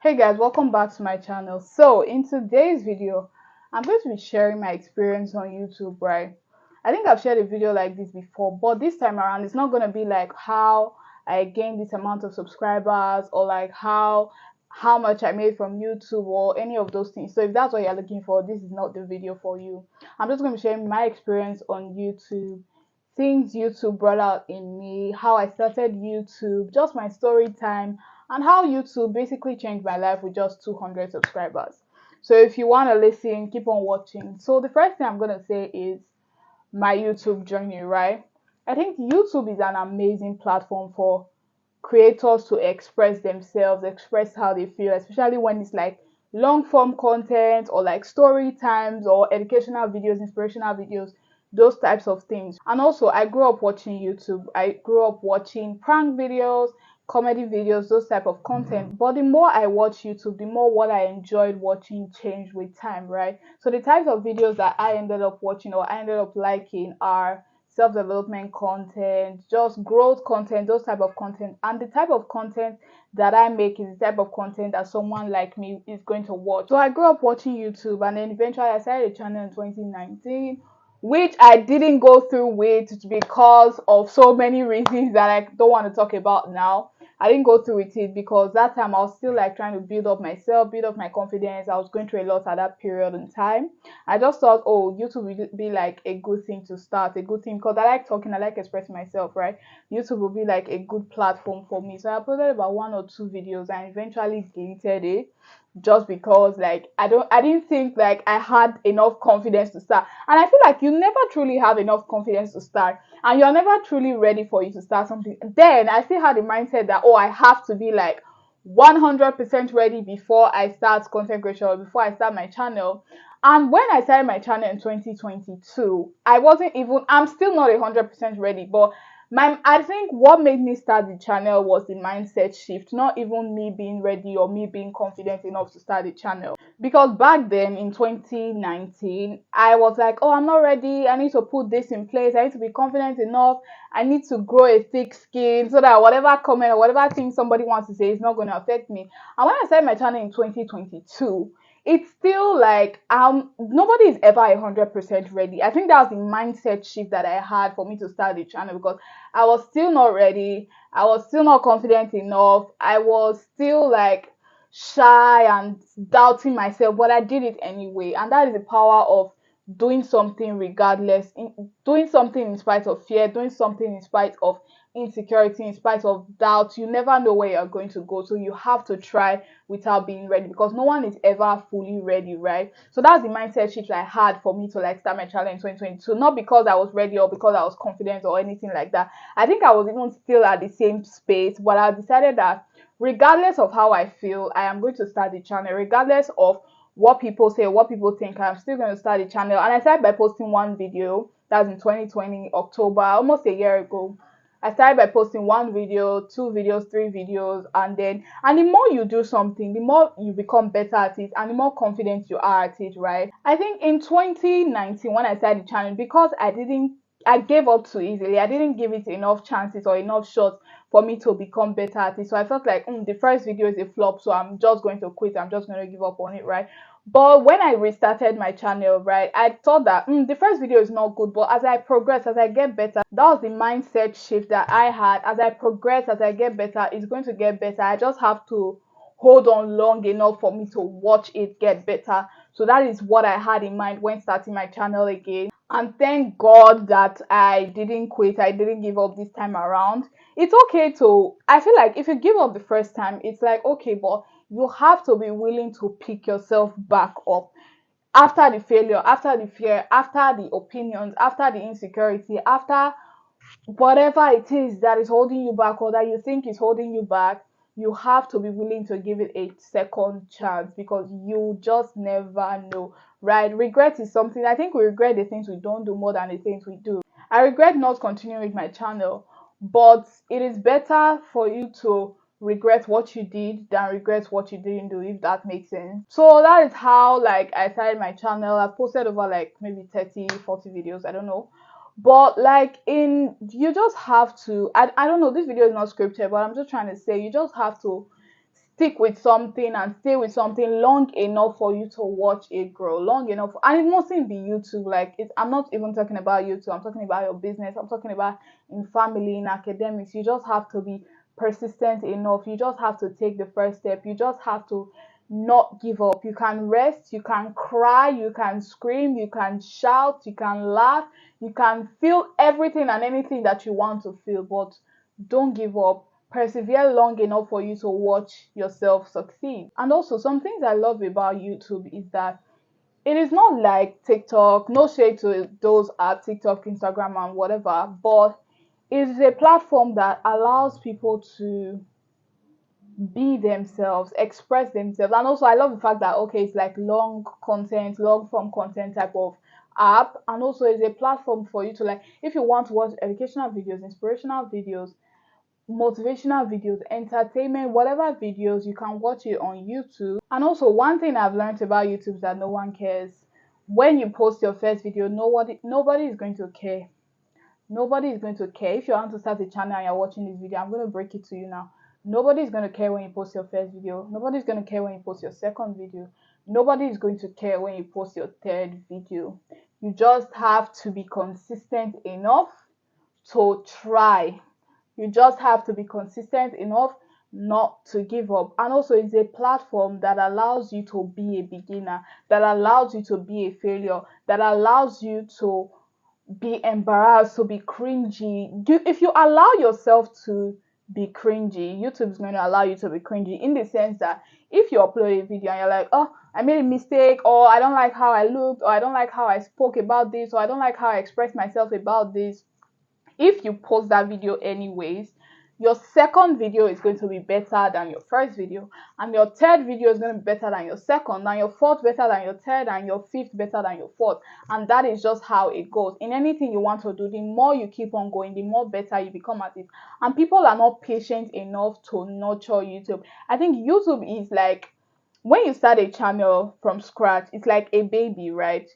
Hey guys, welcome back to my channel. So in today's video, I'm going to be sharing my experience on YouTube, right? I think I've shared a video like this before, but this time around it's not going to be like how I gained this amount of subscribers or like how much I made from YouTube or any of those things. So if that's what you're looking for, this is not the video for you. I'm just going to be sharing my experience on YouTube, things YouTube brought out in me, how I started YouTube, just my story time, and how YouTube basically changed my life with just 200 subscribers. So if you want to listen, keep on watching. So the first thing I'm going to say is my YouTube journey, right? I think YouTube is an amazing platform for creators to express themselves, express how they feel, especially when it's like long form content or like story times or educational videos, inspirational videos, those types of things. And also, I grew up watching YouTube. I grew up watching prank videos, comedy videos, those type of content. But the more I watch YouTube, the more what I enjoyed watching changed with time, right? So the types of videos that I ended up watching or I ended up liking are self-development content, just growth content, those type of content. And the type of content that I make is the type of content that someone like me is going to watch. So I grew up watching YouTube, and then eventually I started a channel in 2019, which I didn't go through with because of so many reasons that I don't want to talk about now. I didn't go through with it because that time I was still like trying to build up myself, build up my confidence. I was going through a lot at that period in time. I just thought, oh, YouTube would be like a good thing to start, a good thing, because I like talking, I like expressing myself, right? YouTube will be like a good platform for me. So I uploaded about 1 or 2 videos and eventually deleted it just because like I didn't think like I had enough confidence to start. And I feel like you never truly have enough confidence to start, and you're never truly ready for you to start something. Then I still had the mindset that, oh, I have to be like 100% ready before I start content creation or before I start my channel. And when I started my channel in 2022, I'm still not 100% ready, but I think what made me start the channel was the mindset shift, not even me being ready or me being confident enough to start the channel. Because back then in 2019, I was like, oh, I'm not ready. I need to put this in place. I need to be confident enough. I need to grow a thick skin so that whatever comment or whatever thing somebody wants to say is not going to affect me. And when I started my channel in 2022, it's still like nobody is ever 100% ready. I think that was the mindset shift that I had for me to start the channel, because I was still not ready. I was still not confident enough. I was still like shy and doubting myself, but I did it anyway. And that is the power of doing something regardless, doing something in spite of fear, doing something in spite of insecurity, in spite of doubt. You never know where you're going to go, so you have to try without being ready, because no one is ever fully ready, right? So that's the mindset shift I had for me to like start my channel in 2022. Not because I was ready or because I was confident or anything like that. I think I was even still at the same space, but I decided that regardless of how I feel, I am going to start the channel. Regardless of what people say, what people think, I'm still going to start the channel. And I started by posting one video. That's in 2020 October, almost a year ago. I started by posting 1 video, 2 videos, 3 videos, and the more you do something, the more you become better at it, and the more confident you are at it, right? I think in 2019 when I started the channel, because I gave up too easily. I didn't give it enough chances or enough shots for me to become better at it. So I felt like the first video is a flop, so I'm just going to quit. I'm just going to give up on it, right? But when I restarted my channel, right, I thought that the first video is not good, but as I progress, as I get better, that was the mindset shift that I had. As I progress, as I get better, it's going to get better. I just have to hold on long enough for me to watch it get better. So that is what I had in mind when starting my channel again. And thank God that I didn't quit. I didn't give up this time around. It's okay to, I feel like if you give up the first time, it's like, okay, but you have to be willing to pick yourself back up after the failure, after the fear, after the opinions, after the insecurity, after whatever it is that is holding you back or that you think is holding you back. You have to be willing to give it a second chance, because you just never know, right? Regret is something, I think we regret the things we don't do more than the things we do. I regret not continuing with my channel, but it is better for you to regret what you did than regret what you didn't do, if that makes sense. So that is how like I started my channel. I've posted over like maybe 30-40 videos, I don't know. But like you just have to, I don't know, this video is not scripted, but I'm just trying to say you just have to stick with something and stay with something long enough for you to watch it grow, long enough. And it mustn't be YouTube. Like, I'm not even talking about YouTube. I'm talking about your business. I'm talking about in family, in academics. You just have to be persistent enough. You just have to take the first step. You just have to not give up. You can rest, you can cry, you can scream, you can shout, you can laugh, you can feel everything and anything that you want to feel, but don't give up. Persevere long enough for you to watch yourself succeed. And also, some things I love about YouTube is that it is not like TikTok. No shade to those at TikTok, Instagram, and whatever, but it is a platform that allows people to be themselves, express themselves. And also, I love the fact that, okay, it's like long content, long form content type of app. And also, it's a platform for you to, like, if you want to watch educational videos, inspirational videos, motivational videos, entertainment, whatever videos, you can watch it on YouTube. And also, one thing I've learned about YouTube is that no one cares. When you post your first video, nobody is going to care. Nobody is going to care. If you want to start a channel and you're watching this video, I'm going to break it to you now. Nobody is going to care when you post your first video. Nobody is going to care when you post your second video. Nobody is going to care when you post your third video. You just have to be consistent enough to try. You just have to be consistent enough not to give up. And also, it's a platform that allows you to be a beginner, that allows you to be a failure, that allows you to be embarrassed, to be cringy. If you allow yourself to be cringy, YouTube is going to allow you to be cringy, in the sense that if you upload a video and you're like, oh, I made a mistake, or I don't like how I looked, or I don't like how I spoke about this, or I don't like how I expressed myself about this, if you post that video anyways, your second video is going to be better than your first video, and your third video is going to be better than your second, and your fourth better than your third, and your fifth better than your fourth. And that is just how it goes. In anything you want to do, the more you keep on going, the more better you become at it. And people are not patient enough to nurture YouTube. I think YouTube is like, when you start a channel from scratch, it's like a baby, right?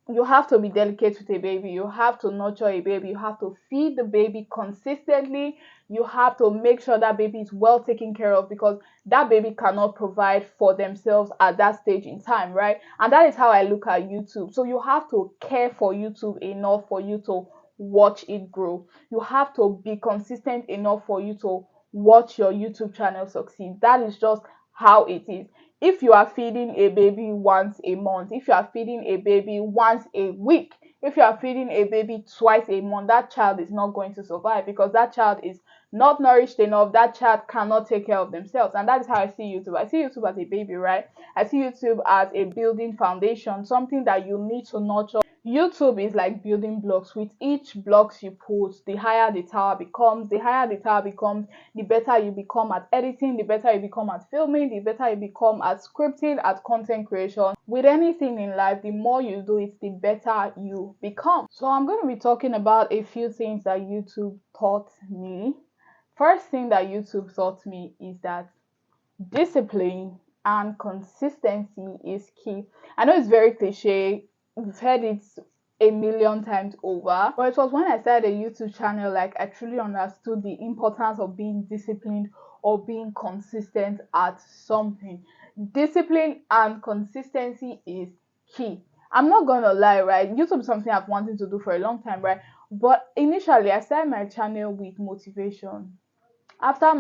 You have to be delicate with a baby. You have to nurture a baby. You have to feed the baby consistently. You have to make sure that baby is well taken care of, because that baby cannot provide for themselves at that stage in time, right? And that is how I look at YouTube. So you have to care for YouTube enough for you to watch it grow. You have to be consistent enough for you to watch your YouTube channel succeed. That is just how it is. If you are feeding a baby once a month, if you are feeding a baby once a week, if you are feeding a baby twice a month, that child is not going to survive, because that child is not nourished enough. That child cannot take care of themselves. And that is how I see YouTube. I see YouTube as a baby, right? I see YouTube as a building foundation, something that you need to nurture. YouTube is like building blocks. With each blocks you put, the higher the tower becomes. The higher the tower becomes, the better you become at editing, the better you become at filming, the better you become at scripting, at content creation. With anything in life, the more you do it, the better you become. So I'm going to be talking about a few things that YouTube taught me. First thing that YouTube taught me is that discipline and consistency is key. I know it's very cliche. We've heard it a million times over, but it was when I started a YouTube channel, like, I truly understood the importance of being disciplined or being consistent at something. Discipline and consistency is key. I'm not gonna lie, right? YouTube is something I've wanted to do for a long time, right? But initially, I started my channel with motivation. After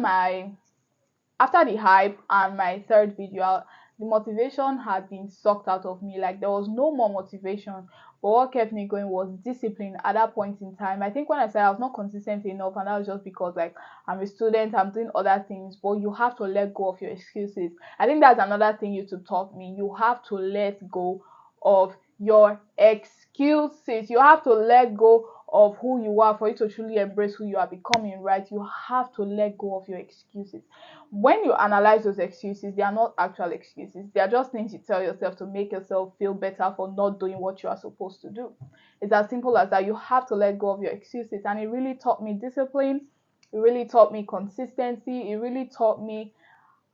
the hype and my third video, the motivation had been sucked out of me. Like, there was no more motivation. But what kept me going was discipline at that point in time. I think when I said I was not consistent enough, and that was just because, like, I'm a student, I'm doing other things. But you have to let go of your excuses. I think that's another thing YouTube taught me. You have to let go of your excuses. You have to let go of who you are for you to truly embrace who you are becoming, right? You have to let go of your excuses. When you analyze those excuses, they are not actual excuses. They are just things you tell yourself to make yourself feel better for not doing what you are supposed to do. It's as simple as that. You have to let go of your excuses. And it really taught me discipline. It really taught me consistency. It really taught me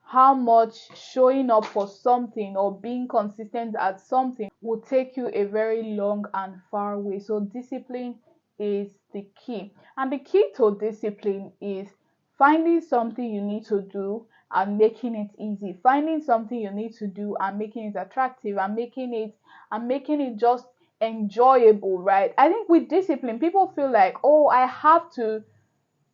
how much showing up for something or being consistent at something will take you a very long and far way. So discipline is the key. And the key to discipline is finding something you need to do and making it easy, finding something you need to do and making it attractive and making it just enjoyable, right? I think with discipline, people feel like, oh, I have to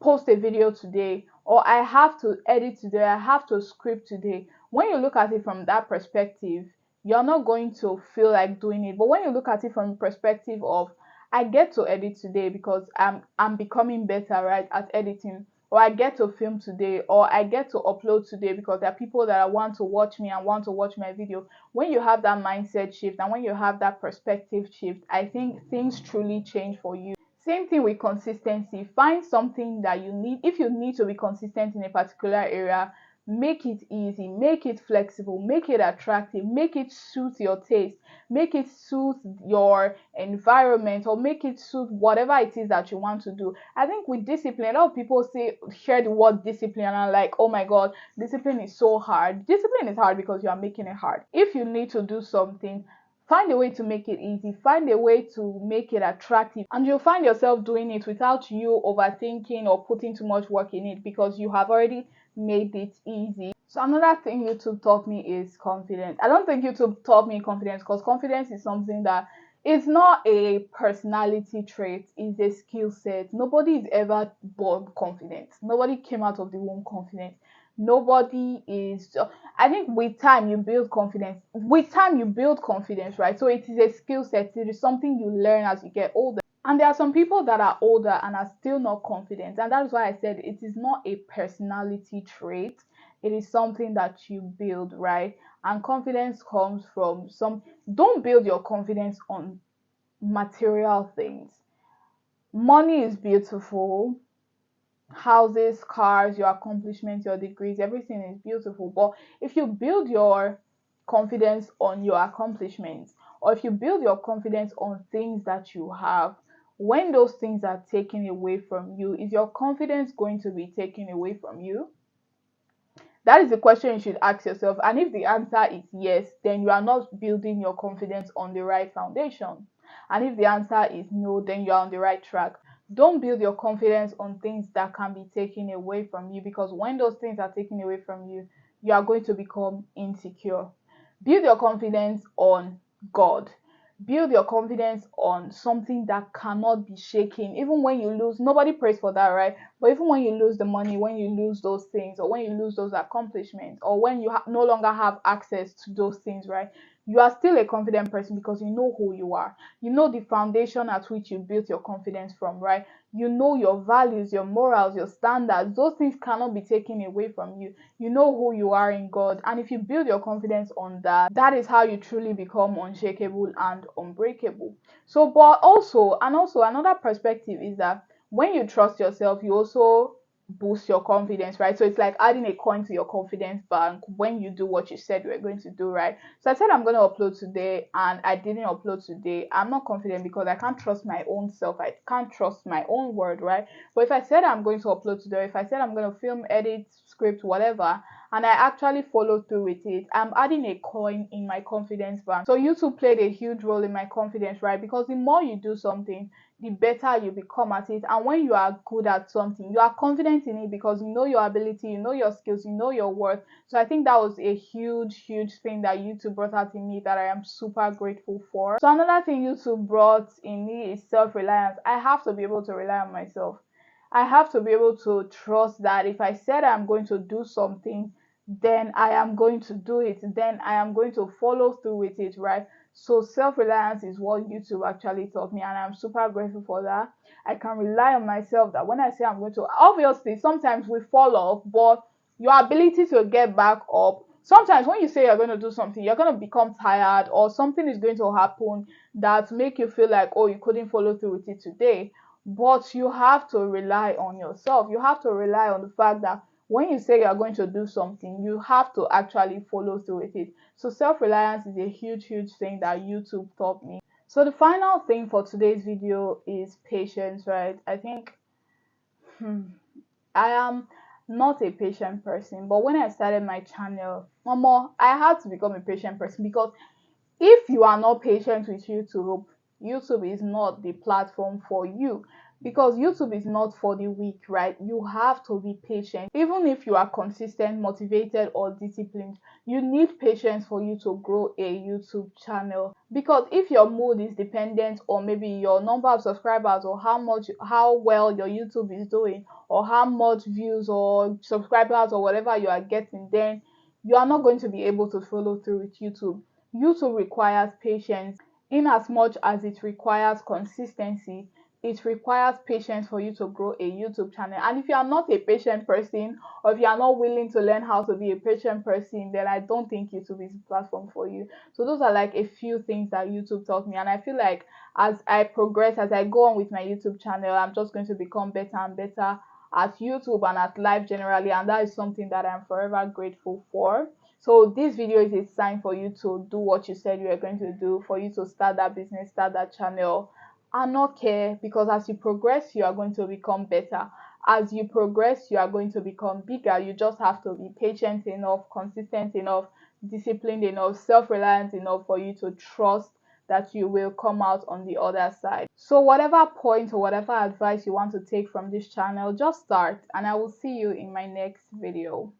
post a video today, or I have to edit today, I have to script today. When you look at it from that perspective, you're not going to feel like doing it. But when you look at it from the perspective of, I get to edit today because I'm becoming better, right, at editing, or I get to film today, or I get to upload today because there are people that want to watch me and want to watch my video. When you have that mindset shift and when you have that perspective shift, I think things truly change for you. Same thing with consistency. Find something that you need. If you need to be consistent in a particular area, make it easy, make it flexible, make it attractive, make it suit your taste, make it suit your environment, or make it suit whatever it is that you want to do. I think with discipline, a lot of people share the word discipline and are like, oh my god, discipline is so hard. Discipline is hard because you are making it hard. If you need to do something, find a way to make it easy, find a way to make it attractive, and you'll find yourself doing it without you overthinking or putting too much work in it because you have already made it easy. So another thing YouTube taught me is confidence. I don't think YouTube taught me confidence because confidence is something that is not a personality trait, it's a skill set. Nobody is ever born confident. Nobody came out of the womb confident. Nobody is. I think with time you build confidence. With time you build confidence, right? So it is a skill set. It is something you learn as you get older. And there are some people that are older and are still not confident. And that's why I said it is not a personality trait. It is something that you build, right? And confidence comes from don't build your confidence on material things. Money is beautiful. Houses, cars, your accomplishments, your degrees, everything is beautiful. But if you build your confidence on your accomplishments, or if you build your confidence on things that you have, when those things are taken away from you, is your confidence going to be taken away from you? That is the question you should ask yourself. And if the answer is yes, then you are not building your confidence on the right foundation. And if the answer is no, then you are on the right track. Don't build your confidence on things that can be taken away from you, because when those things are taken away from you, you are going to become insecure. Build your confidence on God. Build your confidence on something that cannot be shaken. Even when you lose, nobody prays for that, right? But even when you lose the money, when you lose those things, or when you lose those accomplishments, or when you no longer have access to those things, right? You are still a confident person because you know who you are. You know the foundation at which you built your confidence from, right? You know your values, your morals, your standards. Those things cannot be taken away from you. You know who you are in God. And if you build your confidence on that, that is how you truly become unshakable and unbreakable. So, but also another perspective is that when you trust yourself, you also boost your confidence, right? So it's like adding a coin to your confidence bank when you do what you said you were going to do, right? So I said I'm going to upload today and I didn't upload today. I'm not confident because I can't trust my own self. I can't trust my own word, right? But if I said I'm going to upload today, if I said I'm going to film, edit, script, whatever, and I actually follow through with it, I'm adding a coin in my confidence bank. So YouTube played a huge role in my confidence, right? Because the more you do something, the better you become at it. And when you are good at something, you are confident in it because you know your ability, you know your skills, you know your worth. So I think that was a huge thing that YouTube brought out in me that I am super grateful for. So another thing YouTube brought in me is self-reliance. I have to be able to rely on myself. I have to be able to trust that if I said I'm going to do something, then I am going to do it. Then I am going to follow through with it, right? So self-reliance is what YouTube actually taught me, and I'm super grateful for that. I can rely on myself that when I say I'm going to, obviously sometimes we fall off, but your ability to get back up, sometimes when you say you're going to do something, you're going to become tired, or something is going to happen that make you feel like, oh, you couldn't follow through with it today. But you have to rely on yourself. You have to rely on the fact that when you say you're going to do something, you have to actually follow through with it. So self-reliance is a huge thing that YouTube taught me. So the final thing for today's video is patience, right? I think I am not a patient person, but when I started my channel, Mama, I had to become a patient person, because if you are not patient with YouTube, YouTube is not the platform for you. because YouTube is not for the weak, right? You have to be patient. Even if you are consistent, motivated, or disciplined, you need patience for you to grow a YouTube channel. Because if your mood is dependent on maybe your number of subscribers, or how well your YouTube is doing, or how much views or subscribers or whatever you are getting, then you are not going to be able to follow through with YouTube. YouTube requires patience. In as much as it requires consistency, it requires patience for you to grow a YouTube channel. And if you are not a patient person, or if you are not willing to learn how to be a patient person, then I don't think YouTube is a platform for you. So those are like a few things that YouTube taught me. And I feel like as I progress, as I go on with my YouTube channel, I'm just going to become better and better at YouTube and at life generally. And that is something that I'm forever grateful for. So this video is a sign for you to do what you said you were going to do, for you to start that business, start that channel, and not care, because as you progress, you are going to become better. As you progress, you are going to become bigger. You just have to be patient enough, consistent enough, disciplined enough, self-reliant enough for you to trust that you will come out on the other side. So whatever point or whatever advice you want to take from this channel, just start, and I will see you in my next video.